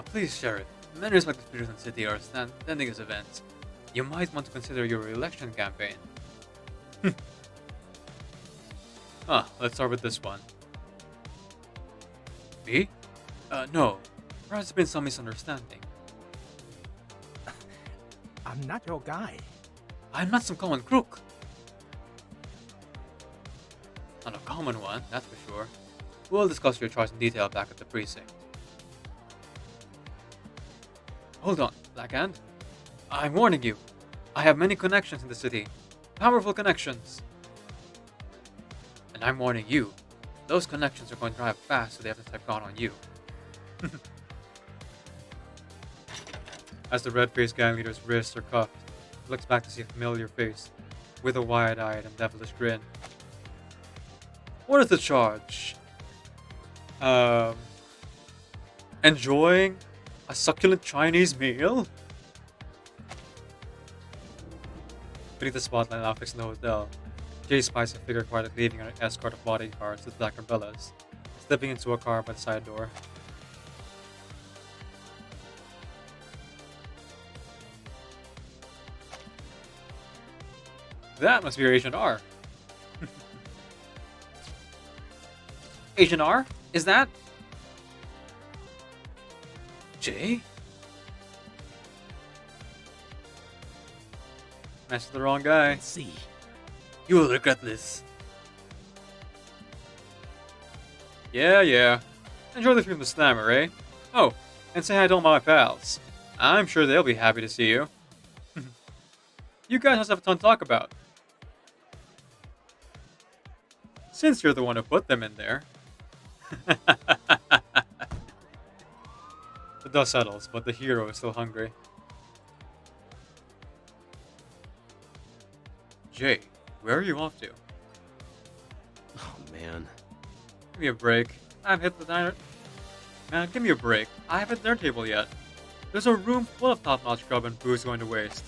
Please, Sheriff. Many respected figures in the city are attending this event. You might want to consider your election campaign. Let's start with this one. Me? No. Perhaps there's been some misunderstanding. I'm not your guy. I'm not some common crook. Not a common one, that's for sure. We'll discuss your choice in detail back at the precinct. Hold on, Blackhand. I'm warning you. I have many connections in the city. Powerful connections. And I'm warning you. Those connections are going to drive fast, so the evidence have gone on you. As the red-faced gang leader's wrists are cuffed, he looks back to see a familiar face with a wide-eyed and devilish grin. What is the charge? Enjoying a succulent Chinese meal? Beneath the spotlight now fixed in the hotel, Jay spies a figure quietly leaving an escort of bodyguards with black umbrellas, slipping into a car by the side door. That must be your Agent R. Agent R? Is that... Jay? Messed with the wrong guy. Let's see. You will regret this. Yeah. Enjoy the film The Slammer, eh? Oh, and say hi to all my pals. I'm sure they'll be happy to see you. You guys must have a ton to talk about. Since you're the one who put them in there. The dust settles, but the hero is still hungry. Jay, where are you off to? Oh, man. Give me a break. I haven't hit the diner. Man, give me a break. I haven't hit the dinner table yet. There's a room full of top-notch grub and booze going to waste.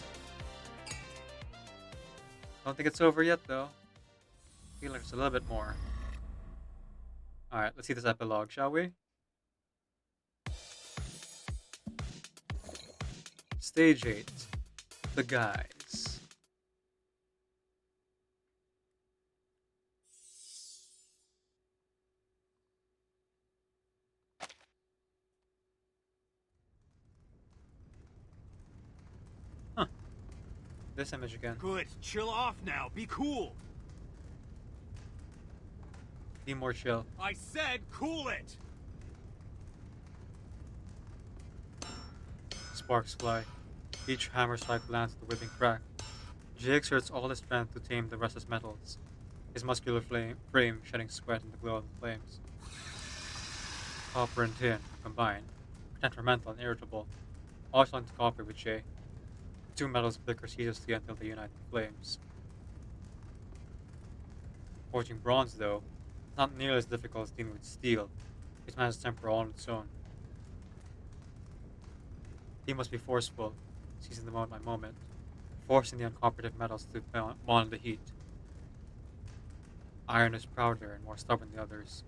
Don't think it's over yet, though. Feel like there's a little bit more. Alright, let's see this epilogue, shall we? Stage 8. The Guys. Huh. This image again. Good. Chill off now. Be cool. Be more chill. I said cool it. Sparks fly. Each hammer strike lands at the whipping crack. Jay exerts all his strength to tame the restless metals, his muscular frame shedding sweat in the glow of the flames. Copper and tin, combined, temperamental and irritable, all trying to cooperate with Jay. The two metals flicker ceaselessly until they unite in flames. Forging bronze, though, is not nearly as difficult as dealing with steel. It manages temper all on its own. He must be forceful, seizing the moment by moment, forcing the uncooperative metals to bond the heat. Iron is prouder and more stubborn than the others.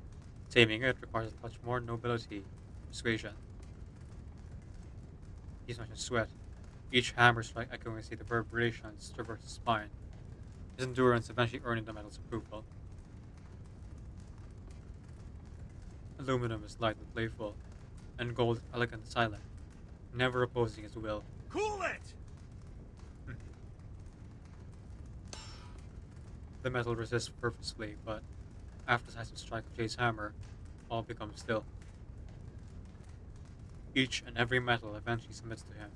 Taming it requires a touch more nobility, persuasion. He's not in sweat, each hammer strike echoing as the reverberations traverse his spine, his endurance eventually earning the metal's approval. Aluminum is light and playful, and gold is elegant and silent, never opposing his will. Cool it. The metal resists purposefully, but after the decisive strike of Jay's hammer, all becomes still. Each and every metal eventually submits to him,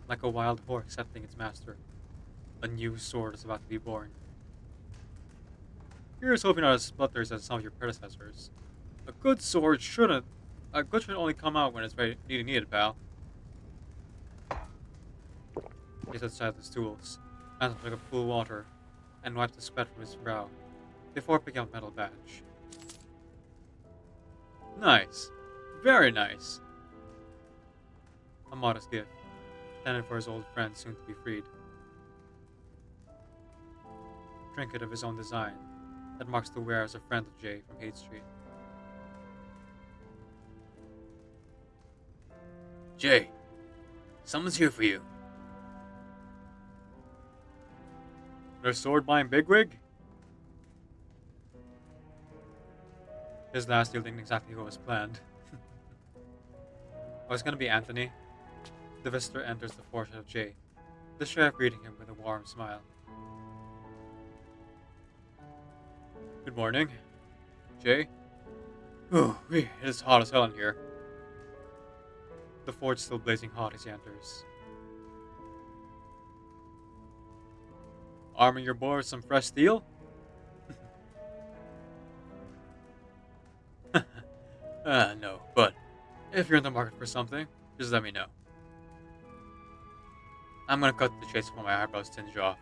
like a wild horse accepting its master. A new sword is about to be born. Here's hoping not as splutters as some of your predecessors. A good sword shouldn't only come out when it's ready needed, pal. He sets aside his tools, and took a cool water, and wiped the sweat from his brow, before picking up a metal badge. Nice. Very nice. A modest gift, intended for his old friend soon to be freed. A trinket of his own design, that marks the wearer as a friend of Jay from Hate Street. Jay, someone's here for you. Their sword buying bigwig? His last deal didn't exactly go as planned. Oh, it's gonna be Anthony. The visitor enters the fortune of Jay, the sheriff greeting him with a warm smile. Good morning. Jay? Oh, it is hot as hell in here. The forge still blazing hot as he enters. Arming your boy with some fresh steel? No, but If you're in the market for something, just let me know. I'm gonna cut the chase before my eyebrows tinge off.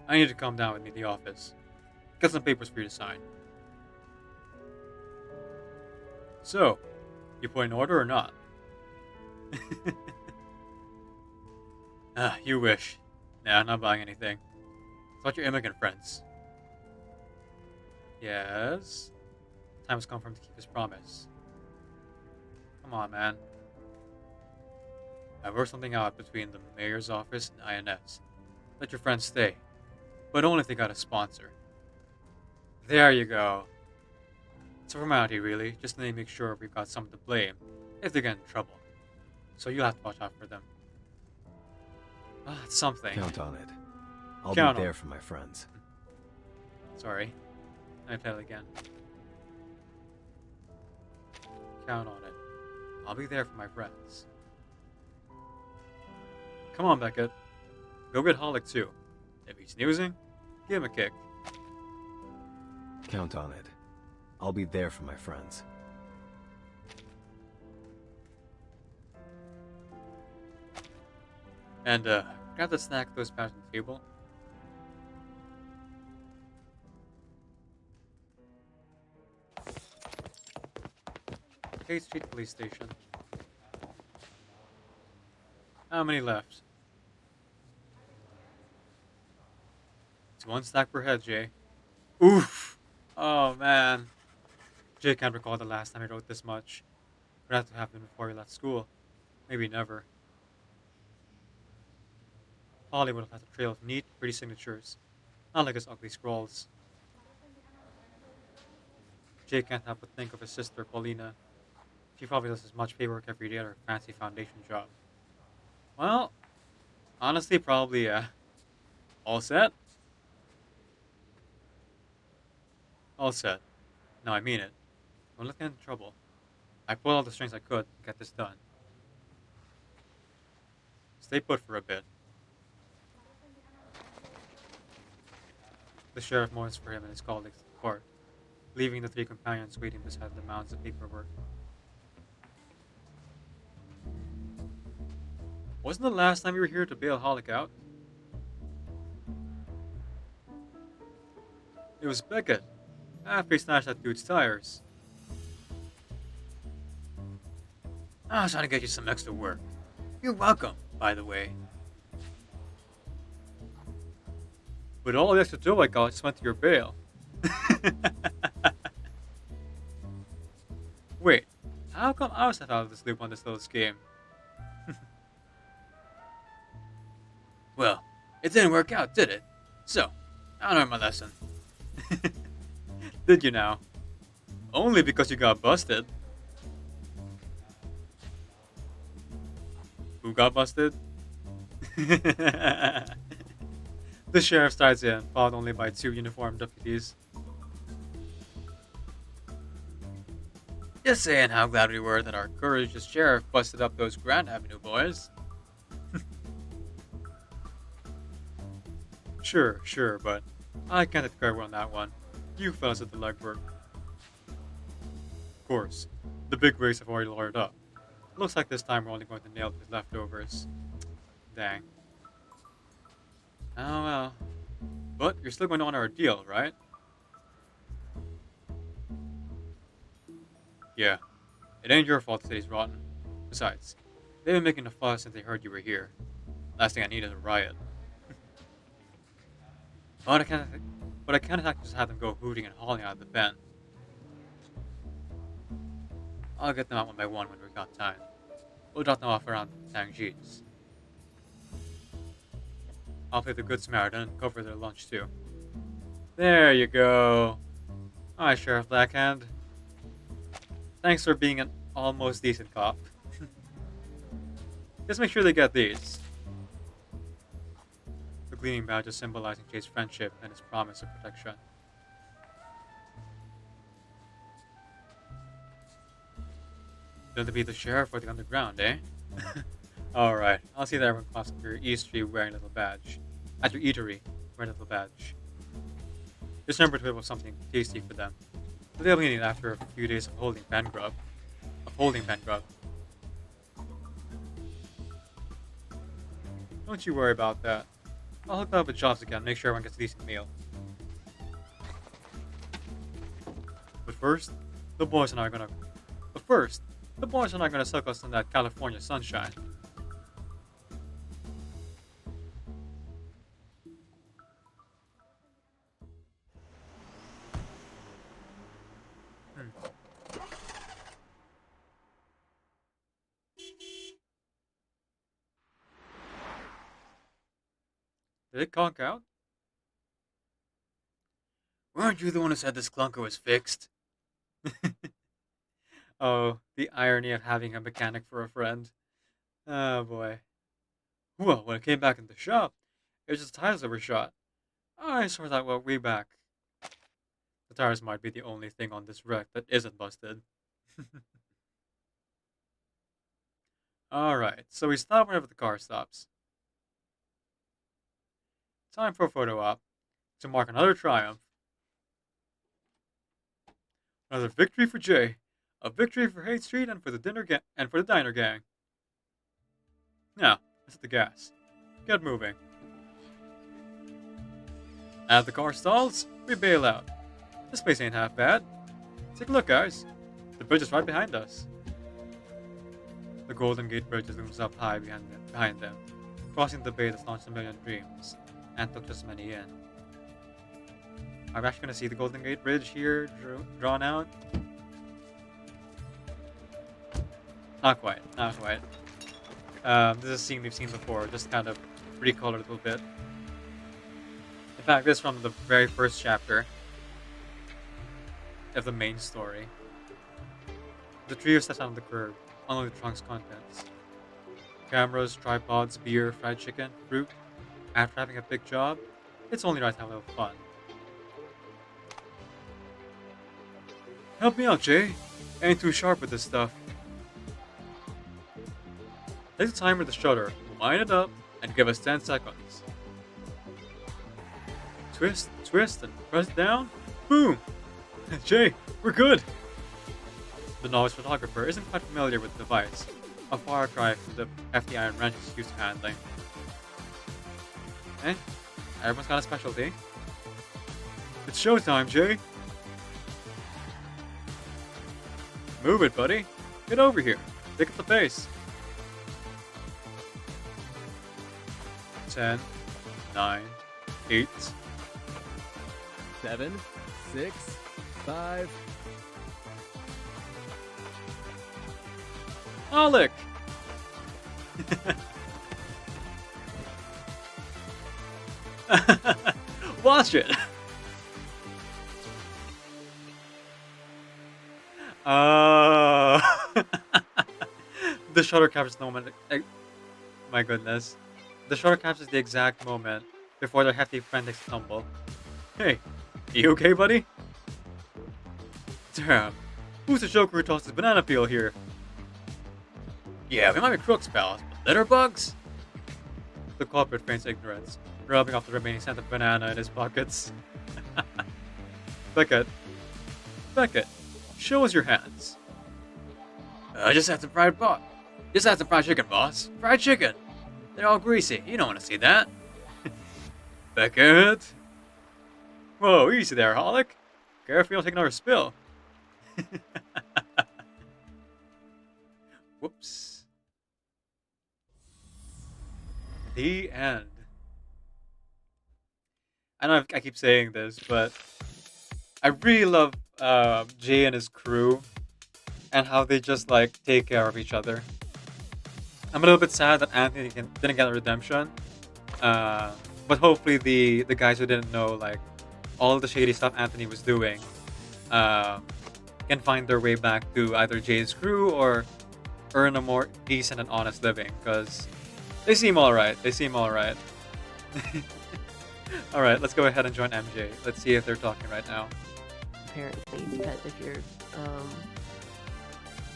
I need to come down with me to the office. Get some papers for you to sign. So, you put in order or not? You wish. Nah, I'm not buying anything. It's about your immigrant friends. Yes? Time has come for him to keep his promise. Come on, man. I worked something out between the mayor's office and INS. Let your friends stay. But only if they got a sponsor. There you go. It's a formality, really, just to make sure we've got someone to blame if they get in trouble. So you'll have to watch out for them. It's something. Count on it. I'll Count be on there it. for my friends. Sorry. I play it again. Count on it. I'll be there for my friends. Come on, Beckett. Go get Holic too. If he's snoozing, give him a kick. Count on it. I'll be there for my friends. And, grab the snack those back on the table. Kate Street Police Station. How many left? It's one stack per head, Jay. Oof! Oh, man. Jay can't recall the last time he wrote this much. Would have to happen before he left school. Maybe never. Holly would have left a trail of neat, pretty signatures. Not like his ugly scrawls. Jay can't help but think of his sister, Paulina. She probably does as much paperwork every day at her fancy foundation job. Well, honestly, probably, all set? All set. No, I mean it. Don't let me get in trouble. I pulled all the strings I could to get this done. Stay put for a bit. The sheriff mourns for him and his colleagues in court, leaving the three companions waiting beside the mounds of paperwork. Wasn't the last time you were here to bail Holic out? It was Beckett, after he snatched that dude's tires. I was trying to get you some extra work. You're welcome, by the way. But all the extra dough I got just went to your bail. Wait, how come I was left out of this loop on this little scheme? Well, it didn't work out, did it? So, I learned my lesson. Did you now? Only because you got busted. Who got busted? The sheriff starts in, followed only by two uniformed deputies. Just saying how glad we were that our courageous sheriff busted up those Grand Avenue boys. Sure, but I can't declare on that one. You fellas did the legwork. Of course, the big wigs have already lawyered up. Looks like this time we're only going to nail his leftovers. Dang. Oh well. But you're still going to honor our deal, right? Yeah. It ain't your fault that he's rotten. Besides, they've been making a fuss since they heard you were here. Last thing I need is a riot. But I can't just have them go hooting and hauling out of the pen. I'll get them out one by one when we've got time. We'll drop them off around Tangji's. I'll play the Good Samaritan and cover their lunch too. There you go. Alright, Sheriff Blackhand. Thanks for being an almost decent cop. Just make sure they get these. The gleaming badges symbolizing Jay's friendship and his promise of protection. Going to be the sheriff or the underground, eh? Alright, I'll see that everyone crosses through East Street wearing a little badge. At your eatery, wearing a little badge. Just remember to whip up something tasty for them. They'll be needing after a few days of holding pen grub. Don't you worry about that. I'll hook up with jobs again, make sure everyone gets a decent meal. But first, the boys and I are gonna suck us in that California sunshine. Did it conk out? Weren't you the one who said this clunker was fixed? Oh, the irony of having a mechanic for a friend. Oh boy. Well, when I came back in the shop, it was just tires that were shot. I sort that well way back. The tires might be the only thing on this wreck that isn't busted. Alright, so we stop whenever the car stops. Time for a photo op to mark another triumph. Another victory for Jay. A victory for Haight Street and for the diner gang. Now, let's hit the gas. Get moving. As the car stalls, we bail out. This place ain't half bad. Take a look, guys. The bridge is right behind us. The Golden Gate Bridge looms up high behind them, crossing the bay that's launched a million dreams, and took just many in. Are we actually going to see the Golden Gate Bridge here drawn out? Not quite, not quite. This is a scene we've seen before, just kind of recolored a little bit. In fact, this is from the very first chapter of the main story. The trio steps out on the curb, unload the trunk's contents. Cameras, tripods, beer, fried chicken, fruit. After having a big job, it's only right to have a little fun. Help me out, Jay. Ain't too sharp with this stuff. Take the timer to the shutter, line it up, and give us 10 seconds. Twist, twist, and press down. Boom! Jay, we're good! The novice photographer isn't quite familiar with the device, a far cry from the hefty iron wrenches used to handling. Eh? Everyone's got a specialty. It's showtime, Jay! Move it, buddy. Get over here. Pick up the pace. 10, 9, 8. 7, 6, 5. Alec! Watch it! The shutter captures the moment. My goodness. The shutter captures the exact moment before their hefty friend takes a tumble. Hey, you okay, buddy? Damn, who's the joker who tossed his banana peel here? Yeah, we might be crooks, pals, but litterbugs? The culprit feigns ignorance, rubbing off the remaining scent of banana in his pockets. Beckett, show us your hands. Just had some fried chicken, boss. Fried chicken. They're all greasy. You don't want to see that. Beckett. Whoa, easy there, Holic. Careful, you don't take another spill. Whoops. The end. I know I keep saying this, but I really love Jay and his crew and how they just like take care of each other. I'm a little bit sad that Anthony didn't get a redemption, but hopefully the guys who didn't know like all the shady stuff Anthony was doing can find their way back to either Jay's crew or earn a more decent and honest living, because they seem alright. Alright, let's go ahead and join MJ. Let's see if they're talking right now. Apparently, that if you're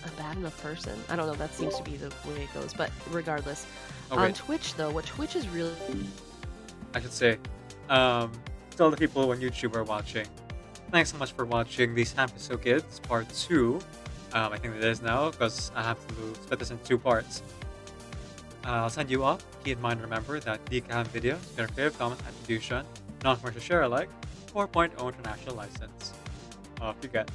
a bad enough person, I don't know. That seems to be the way it goes. But regardless, on Twitch though, what Twitch is really, I should say, to all the people on YouTube are watching, thanks so much for watching the San Francisco Kids Part 2. I think it is now, because I have to split this into 2 parts. I'll send you off. Keep in mind, remember that DCAM videos get a Creative Commons Attribution, non-commercial share alike, 4.0 international license. Off you get.